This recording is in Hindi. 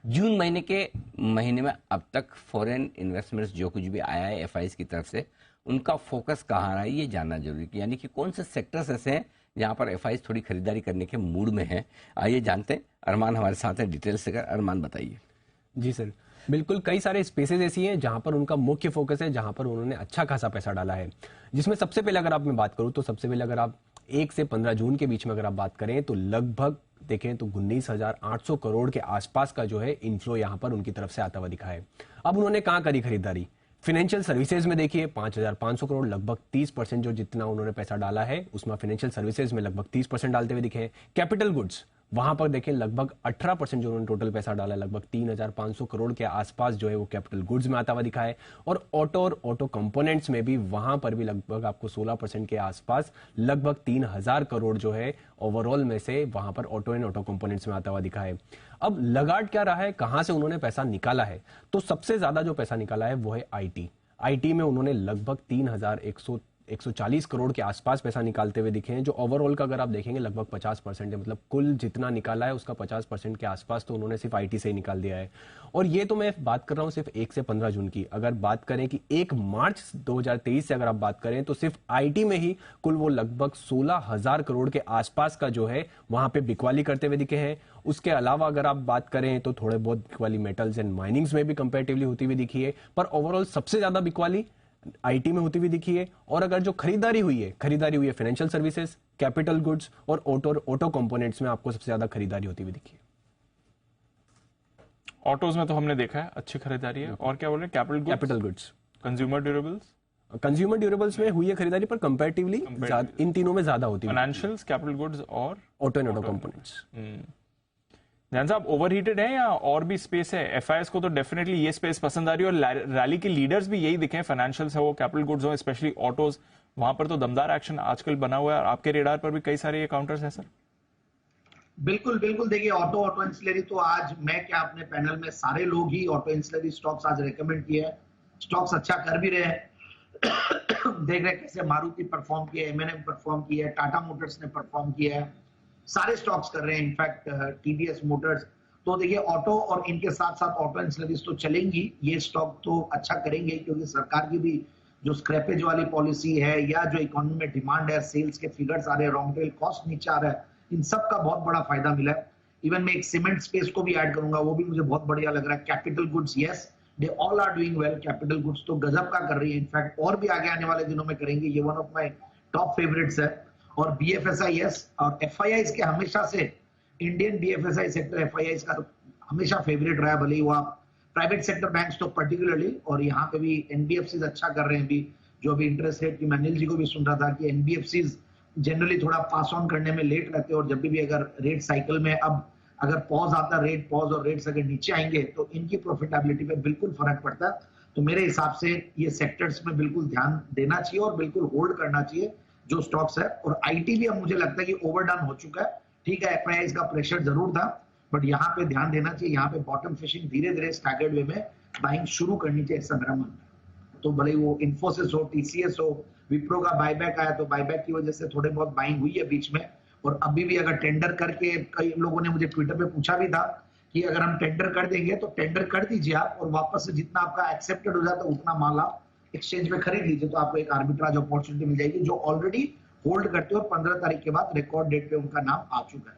जून महीने में अब तक फॉरेन इन्वेस्टमेंट्स जो कुछ भी आया है एफआईज की तरफ से, उनका फोकस कहाँ रहा है ये जानना जरूरी है। यानी कि कौन से सेक्टर्स ऐसे हैं जहाँ पर एफआईज थोड़ी खरीदारी करने के मूड में हैं। आइए जानते हैं। अरमान हमारे साथ हैं डिटेल्स से। अरमान बताइए। जी सर, बिल्कुल कई सारे स्पेसेस ऐसी हैं जहां पर उनका मुख्य फोकस है, जहां पर उन्होंने अच्छा खासा पैसा डाला है। जिसमें सबसे पहले अगर आप मैं बात करूं तो सबसे पहले अगर आप 1 से 15 जून के बीच में अगर आप बात करें तो लगभग देखें तो 19,800 करोड़ के आसपास का जो है इनफ्लो यहां पर उनकी तरफ से आता हुआ दिखा है। अब उन्होंने कहां करी खरीदारी? फाइनेंशियल सर्विसेज में देखिए 5,500 करोड़, लगभग 30% जो जितना उन्होंने पैसा डाला है उसमें फाइनेंशियल सर्विसेज में लगभग 30% डालते हुए दिखे हैं। कैपिटल गुड्स वहां पर देखें लगभग 18% जो उन्होंने टोटल पैसा डाला है, लगभग 3,500 करोड़ के आसपास जो है वो कैपिटल गुड्स में आता हुआ दिखा है। और ऑटो कंपोनेंट्स में भी वहां पर भी लगभग आपको 16% के आसपास लगभग 3,000 करोड़ जो है ओवरऑल में से वहां पर ऑटो कंपोनेंट्स में आता हुआ दिखा है। अब लगाट क्या रहा है, कहां से उन्होंने पैसा निकाला है? तो सबसे ज्यादा जो पैसा निकाला है वो है आईटी में उन्होंने लगभग 3,140 करोड़ के आसपास पैसा निकालते हुए दिखे हैं। जो ओवरऑल का अगर आप देखेंगे लगभग 50% है, मतलब कुल जितना निकाला है उसका 50% के आसपास तो उन्होंने सिर्फ आईटी से ही निकाल दिया है। और ये तो मैं बात कर रहा हूं सिर्फ 1 से 15 जून की। अगर बात करें कि 1 मार्च 2023 से अगर आप बात करें तो सिर्फ आईटी में ही कुल वो लगभग 16,000 करोड़ के आसपास का जो है वहां पे बिकवाली करते हुए दिखे हैं। उसके अलावा अगर आप बात करें तो थोड़े बहुत बिकवाली मेटल्स एंड माइनिंग्स में भी कंपेरेटिवली होती हुई दिखी है, पर ओवरऑल सबसे ज्यादा बिकवाली आईटी में होती हुई दिखी है। और अगर जो खरीदारी हुई है फाइनेंशियल सर्विसेज, कैपिटल गुड्स और ऑटो कंपोनेंट्स में आपको सबसे ज्यादा खरीदारी होती हुई दिखी है। ऑटोज में तो हमने देखा है अच्छी खरीदारी है। और क्या बोल रहे हैं? कैपिटल गुड्स, कंज्यूमर ड्यूरेबल्स में हुई है खरीदारी, पर कंपैरेटिवली इन तीनों में ज्यादा होती है। फाइनेंशियल्स, कैपिटल गुड्स और ऑटो कंपोनेंट्स। ध्यान साहब ओवरहीटेड है या और भी स्पेस है? एफआईएस को तो डेफिनेटली ये स्पेस पसंद आ रही है और रैली के लीडर्स भी यही दिखे, फाइनेंशियल्स है वो, कैपिटल गुड्स हो, स्पेशली ऑटोज, वहां पर तो दमदार एक्शन आजकल बना हुआ है। और आपके रेडार पर भी कई सारे ये काउंटर्स हैं सर। बिल्कुल बिल्कुल, देखिए ऑटो इंसुलरी तो आज मैं क्या अपने पैनल में सारे लोग ही ऑटो इंसुलरी स्टॉक्स आज रेकमेंड किए हैं। स्टॉक्स अच्छा कर भी रहे हैं। देख रहे कैसे मारुति परफॉर्म किया है, एमएनएम परफॉर्म किया है, टाटा मोटर्स ने परफॉर्म किया है, सारे स्टॉक्स कर रहे हैं, इनफैक्ट टीवीएस मोटर्स। तो देखिए ऑटो और इनके साथ साथ ऑटो इंसुलरीज तो चलेंगी, ये स्टॉक तो अच्छा करेंगे क्योंकि सरकार की भी जो स्क्रैपेज वाली पॉलिसी है या जो इकोनॉमी में डिमांड है, सेल्स के फिगर्स आ रहे हैं, रॉ मटेरियल कॉस्ट नीचे आ रहा है, इन सब का बहुत बड़ा फायदा मिला है। इवन मैं एक सीमेंट स्पेस को भी ऐड करूंगा, वो भी मुझे बहुत बढ़िया लग रहा है। Capital goods, yes they all are doing well. Capital goods तो गजब का कर रही है, इनफैक्ट और भी आगे आने वाले दिनों में करेंगे। ये one of my top favourites है। और बीएफएसआई और एफआईआईज के हमेशा से, इंडियन बीएफएसआई सेक्टर एफआईआईज का हमेशा फेवरेट रहा है, भले ही वो आप प्राइवेट सेक्टर बैंक्स तो पर्टिकुलरली। और यहाँ पे भी एनबीएफसीज अच्छा कर रहे हैं भी, जो अभी इंटरेस्ट रेट की मैं अनिल जी को भी सुन रहा था कि एनबीएफसीज जनरली थोड़ा पास ऑन करने में लेट रहते हैं और जब भी अगर रेट साइकिल में अब अगर पॉज आता है, रेट पॉज और रेट्स अगर नीचे आएंगे तो इनकी प्रॉफिटेबिलिटी पे बिल्कुल फर्क पड़ता है। तो मेरे हिसाब से ये सेक्टर्स में बिल्कुल ध्यान देना चाहिए और बिल्कुल होल्ड करना चाहिए जो स्टॉक्स है। और आईटी भी अब मुझे लगता है कि ओवरडन हो चुका है। ठीक है, एफआईआईज का प्रेशर जरूर था, बट यहाँ पे ध्यान देना चाहिए। यहाँ पे बॉटम फिशिंग धीरे धीरे स्टैगर्ड वे में बाइंग शुरू करनी चाहिए, ऐसा मेरा मानना है। तो भले वो इन्फोसिस हो, टीसीएस हो, विप्रो का बायबैक आया तो बायबैक की वजह से थोड़े बहुत बाइंग हुई है बीच में। और अभी भी अगर टेंडर करके, कई लोगों ने मुझे ट्विटर पे पूछा भी था कि अगर हम टेंडर कर देंगे तो टेंडर कर दीजिए आप और वापस से जितना आपका एक्सेप्टेड हो जाता है उतना माल आप एक्सचेंज में खरीद लीजिए, तो आपको एक आर्बिट्राज अपॉर्चुनिटी मिल जाएगी। जो ऑलरेडी होल्ड करते हो और 15 तारीख के बाद रिकॉर्ड डेट पे उनका नाम आ चुका है।